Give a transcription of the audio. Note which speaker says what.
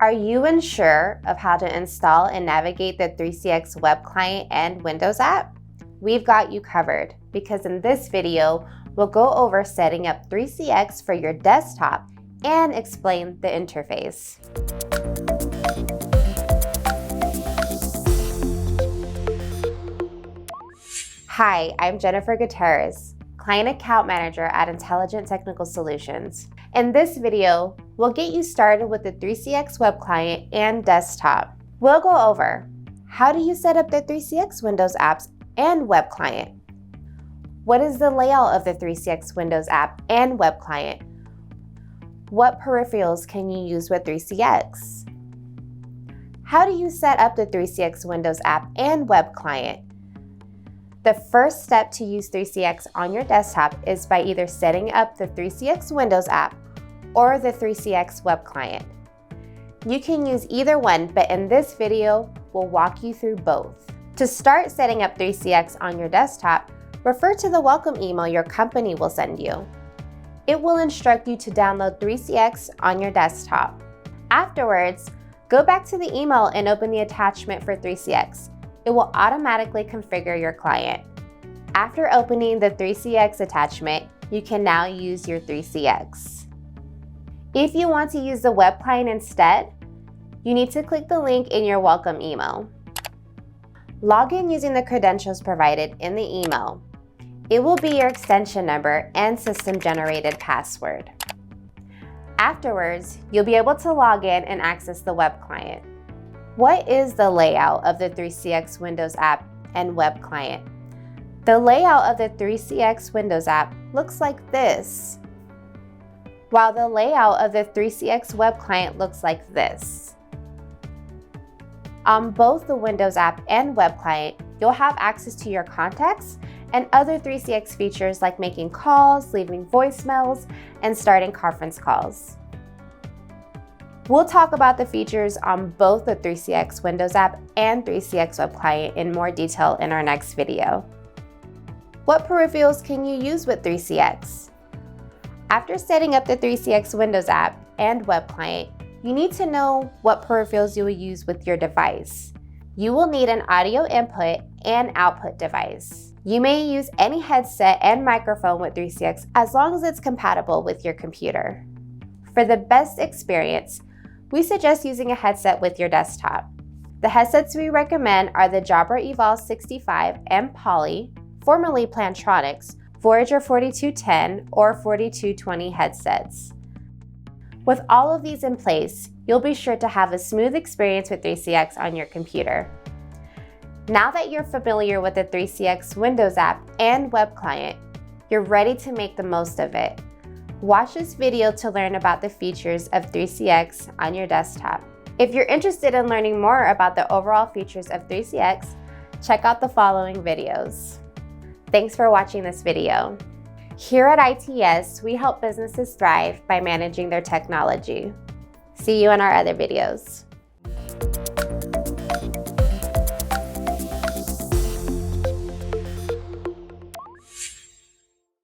Speaker 1: Are you unsure of how to install and navigate the 3CX web client and Windows app? We've got you covered, because in this video, we'll go over setting up 3CX for your desktop and explain the interface. Hi, I'm Jennifer Gutierrez, Client Account Manager at Intelligent Technical Solutions. In this video, we'll get you started with the 3CX web client and desktop. We'll go over how do you set up the 3CX Windows apps and web client? What is the layout of the 3CX Windows app and web client? What peripherals can you use with 3CX? How do you set up the 3CX Windows app and web client? The first step to use 3CX on your desktop is by either setting up the 3CX Windows app or the 3CX web client. You can use either one, but in this video, we'll walk you through both. To start setting up 3CX on your desktop, refer to the welcome email your company will send you. It will instruct you to download 3CX on your desktop. Afterwards, go back to the email and open the attachment for 3CX. It will automatically configure your client. After opening the 3CX attachment, you can now use your 3CX. If you want to use the web client instead, you need to click the link in your welcome email. Log in using the credentials provided in the email. It will be your extension number and system-generated password. Afterwards, you'll be able to log in and access the web client. What is the layout of the 3CX Windows app and web client? The layout of the 3CX Windows app looks like this, while the layout of the 3CX web client looks like this. On both the Windows app and web client, you'll have access to your contacts and other 3CX features like making calls, leaving voicemails, and starting conference calls. We'll talk about the features on both the 3CX Windows app and 3CX web client in more detail in our next video. What peripherals can you use with 3CX? After setting up the 3CX Windows app and web client, you need to know what peripherals you will use with your device. You will need an audio input and output device. You may use any headset and microphone with 3CX as long as it's compatible with your computer. For the best experience, we suggest using a headset with your desktop. The headsets we recommend are the Jabra Evolve 65 and Poly, formerly Plantronics, Voyager 4210 or 4220 headsets. With all of these in place, you'll be sure to have a smooth experience with 3CX on your computer. Now that you're familiar with the 3CX Windows app and web client, you're ready to make the most of it. Watch this video to learn about the features of 3CX on your desktop. If you're interested in learning more about the overall features of 3CX, check out the following videos. Thanks for watching this video. Here at ITS, we help businesses thrive by managing their technology. See you in our other videos.